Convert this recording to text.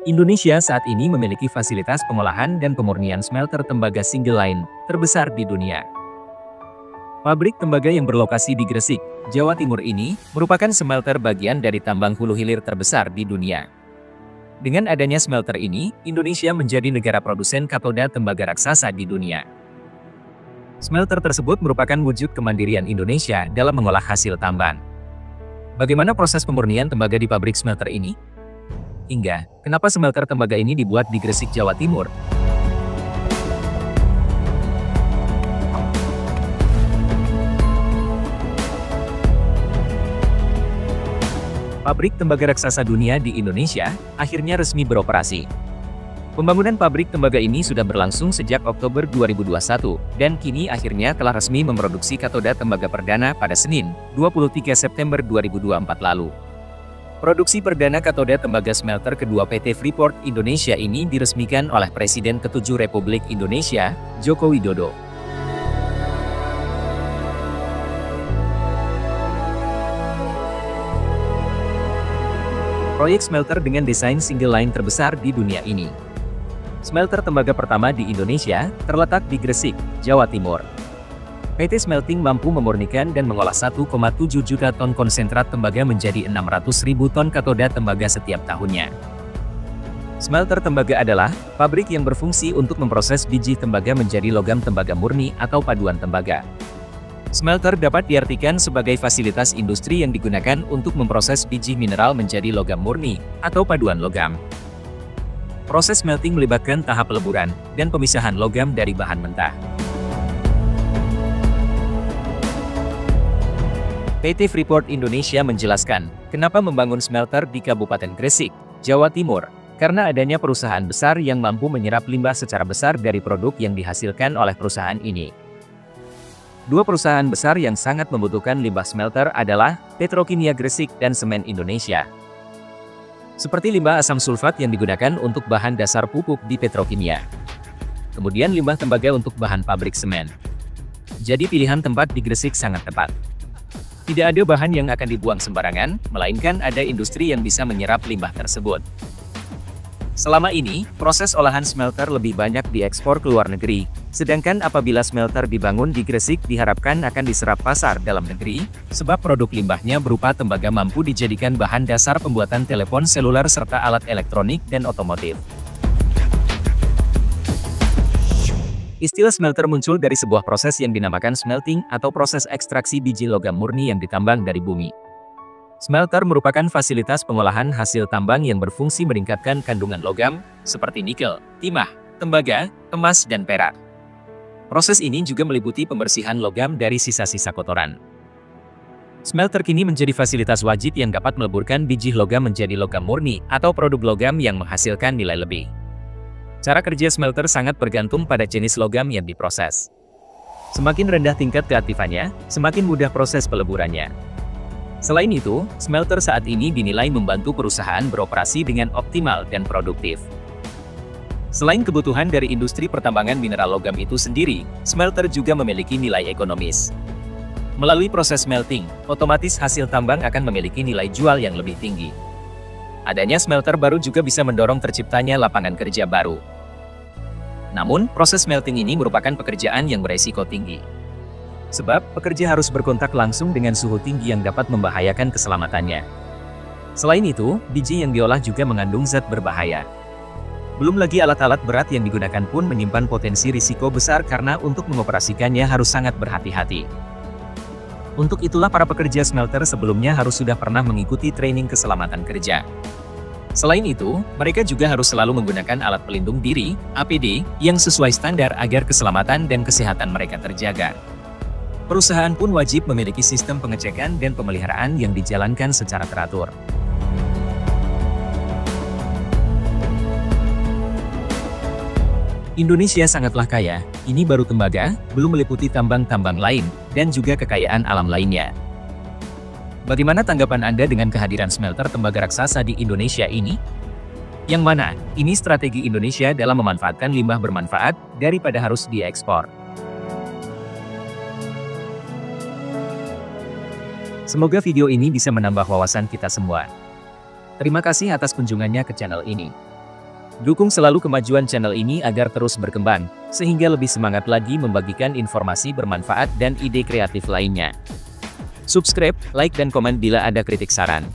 Indonesia saat ini memiliki fasilitas pengolahan dan pemurnian smelter tembaga single line terbesar di dunia. Pabrik tembaga yang berlokasi di Gresik, Jawa Timur ini merupakan smelter bagian dari tambang hulu hilir terbesar di dunia. Dengan adanya smelter ini, Indonesia menjadi negara produsen katoda tembaga raksasa di dunia. Smelter tersebut merupakan wujud kemandirian Indonesia dalam mengolah hasil tambang. Bagaimana proses pemurnian tembaga di pabrik smelter ini? Hingga, kenapa smelter tembaga ini dibuat di Gresik, Jawa Timur? Pabrik tembaga raksasa dunia di Indonesia akhirnya resmi beroperasi. Pembangunan pabrik tembaga ini sudah berlangsung sejak Oktober 2021, dan kini akhirnya telah resmi memproduksi katoda tembaga perdana pada Senin, 23 September 2024 lalu. Produksi perdana katoda tembaga smelter kedua PT Freeport Indonesia ini diresmikan oleh Presiden ke-7 Republik Indonesia, Joko Widodo. Proyek smelter dengan desain single line terbesar di dunia ini. Smelter tembaga pertama di Indonesia terletak di Gresik, Jawa Timur. PT Smelting mampu memurnikan dan mengolah 1,7 juta ton konsentrat tembaga menjadi 600.000 ton katoda tembaga setiap tahunnya. Smelter tembaga adalah pabrik yang berfungsi untuk memproses biji tembaga menjadi logam tembaga murni atau paduan tembaga. Smelter dapat diartikan sebagai fasilitas industri yang digunakan untuk memproses biji mineral menjadi logam murni atau paduan logam. Proses smelting melibatkan tahap peleburan dan pemisahan logam dari bahan mentah. PT Freeport Indonesia menjelaskan, kenapa membangun smelter di Kabupaten Gresik, Jawa Timur, karena adanya perusahaan besar yang mampu menyerap limbah secara besar dari produk yang dihasilkan oleh perusahaan ini. Dua perusahaan besar yang sangat membutuhkan limbah smelter adalah Petrokimia Gresik dan Semen Indonesia. Seperti limbah asam sulfat yang digunakan untuk bahan dasar pupuk di petrokimia. Kemudian limbah tembaga untuk bahan pabrik semen. Jadi pilihan tempat di Gresik sangat tepat. Tidak ada bahan yang akan dibuang sembarangan, melainkan ada industri yang bisa menyerap limbah tersebut. Selama ini, proses olahan smelter lebih banyak diekspor ke luar negeri, sedangkan apabila smelter dibangun di Gresik diharapkan akan diserap pasar dalam negeri, sebab produk limbahnya berupa tembaga mampu dijadikan bahan dasar pembuatan telepon seluler serta alat elektronik dan otomotif. Istilah smelter muncul dari sebuah proses yang dinamakan smelting atau proses ekstraksi biji logam murni yang ditambang dari bumi. Smelter merupakan fasilitas pengolahan hasil tambang yang berfungsi meningkatkan kandungan logam, seperti nikel, timah, tembaga, emas, dan perak. Proses ini juga meliputi pembersihan logam dari sisa-sisa kotoran. Smelter kini menjadi fasilitas wajib yang dapat meleburkan biji logam menjadi logam murni atau produk logam yang menghasilkan nilai lebih. Cara kerja smelter sangat bergantung pada jenis logam yang diproses. Semakin rendah tingkat keaktifannya, semakin mudah proses peleburannya. Selain itu, smelter saat ini dinilai membantu perusahaan beroperasi dengan optimal dan produktif. Selain kebutuhan dari industri pertambangan mineral logam itu sendiri, smelter juga memiliki nilai ekonomis. Melalui proses smelting, otomatis hasil tambang akan memiliki nilai jual yang lebih tinggi. Adanya smelter baru juga bisa mendorong terciptanya lapangan kerja baru. Namun, proses smelting ini merupakan pekerjaan yang beresiko tinggi. Sebab, pekerja harus berkontak langsung dengan suhu tinggi yang dapat membahayakan keselamatannya. Selain itu, biji yang diolah juga mengandung zat berbahaya. Belum lagi alat-alat berat yang digunakan pun menyimpan potensi risiko besar karena untuk mengoperasikannya harus sangat berhati-hati. Untuk itulah para pekerja smelter sebelumnya harus sudah pernah mengikuti training keselamatan kerja. Selain itu, mereka juga harus selalu menggunakan alat pelindung diri, APD, yang sesuai standar agar keselamatan dan kesehatan mereka terjaga. Perusahaan pun wajib memiliki sistem pengecekan dan pemeliharaan yang dijalankan secara teratur. Indonesia sangatlah kaya, ini baru tembaga, belum meliputi tambang-tambang lain, dan juga kekayaan alam lainnya. Bagaimana tanggapan Anda dengan kehadiran smelter tembaga raksasa di Indonesia ini? Yang mana, ini strategi Indonesia dalam memanfaatkan limbah bermanfaat, daripada harus diekspor. Semoga video ini bisa menambah wawasan kita semua. Terima kasih atas kunjungannya ke channel ini. Dukung selalu kemajuan channel ini agar terus berkembang, sehingga lebih semangat lagi membagikan informasi bermanfaat dan ide kreatif lainnya. Subscribe, like dan komen bila ada kritik saran.